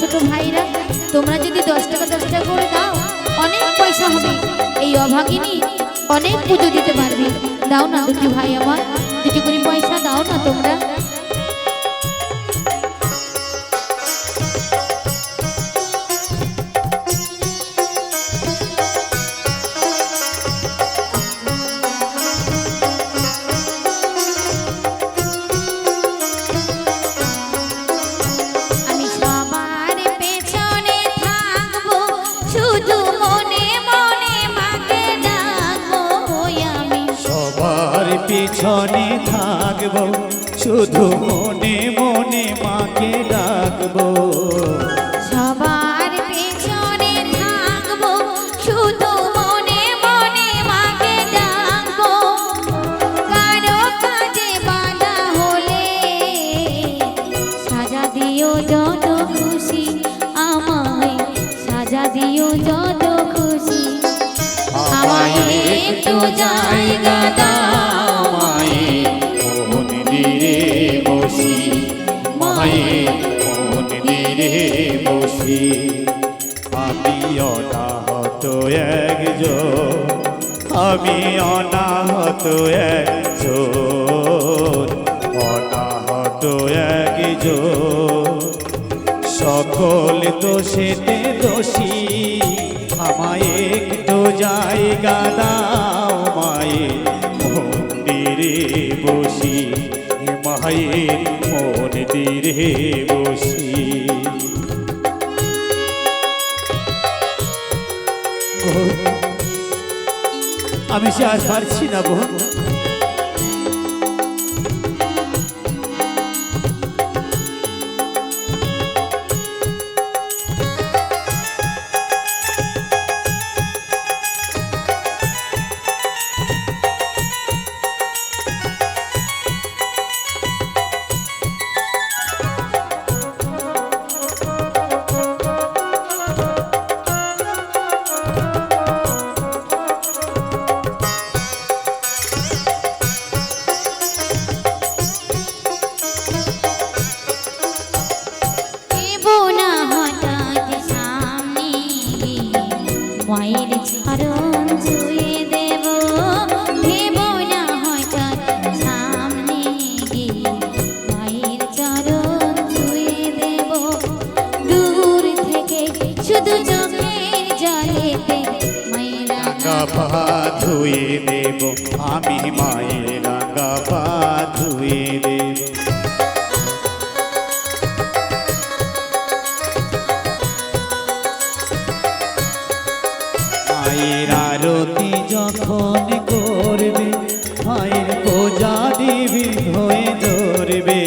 ছোট ভাইরা তোমরা যদি 10 টাকা করে দাও অনেক পয়সা হবে, এই অভাগিনী অনেক পুজো দিতে পারবে। দাও না দুটি ভাই আমার, দুটি করে পয়সা দাও না তোমরা। পিছনে থাকবো শুধু মনে মনে মাকে ডাকবো, সবার পেছনে থাকবো শুধু মনে মনে মাকে ডাকবো। কারো কাজে বাধা হলে সাজা দিও যত খুশি, আমায় সাজা দিও যত খুশি। আমায় একটু জায়গা দাও মন্দিরে বসি, মায়ের মন্দিরে বসি। আমি অনাহত একজন, আমি অনাহত একজন, অনাহত একজন। সকল দোষেতে দোষী, আমায় একটু জায়গা দাও মায়ের মন্দিরে বসি, মায়ের মন্দিরে বসি। আমি সে আর পারছি না বোন, মায়ের চরণ ছুঁয়ে দেব, দেব না হঠাৎ সামনে গিয়ে মায়ের চরণ ছুঁয়ে দেব। দূর থেকে শুধু চোখের জলেতে মায়ের রাঙা পা ধুয়ে দেব, আমি মায়ের রাঙা পা ধুয়ে দেব। মায়ের আরতি যখন করবে, মায়ের পূজা দেবী হয়ে ধরবে।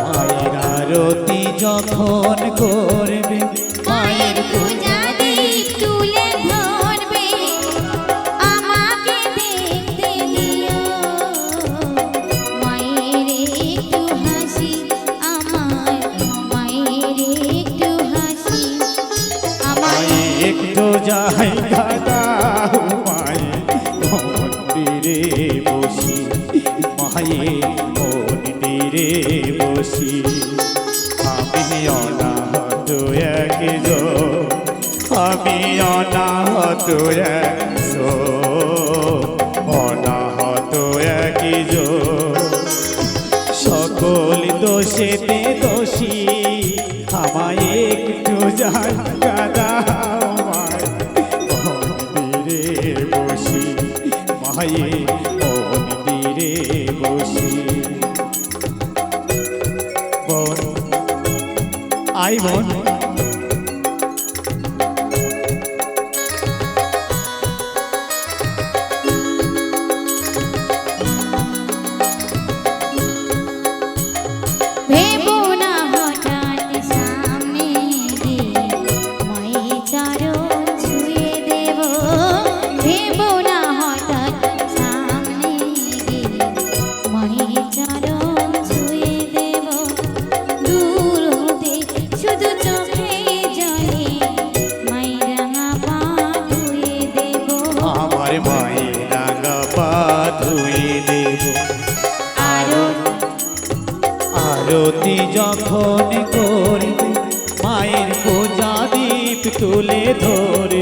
মায়ের আরতি যখন করবে, মায়ের পূজা দীপ তুলে ধরবে। আমাকে দেখতে দিও মায়ের একটু হাসি, আমার মায়ের একটু হাসি। আমায় একটু জায়গা দাও মায়ের মন্দিরে বসি, মায়ের মন্দিরে বসি। আমি অনাহত একজন, আমি অনাহত একজন, অনাহত একজন। সকল দোষেতে দোষী, আমায় একটু জায়গা দাও মন্দিরে বসি, মায়ের মন্দিরে বসি। বোন আই বোন, ভেবো না হঠাৎ সামনে গিয়ে মায়ের যখন করবে মায়ের পূজা দীপ তুলে ধরবে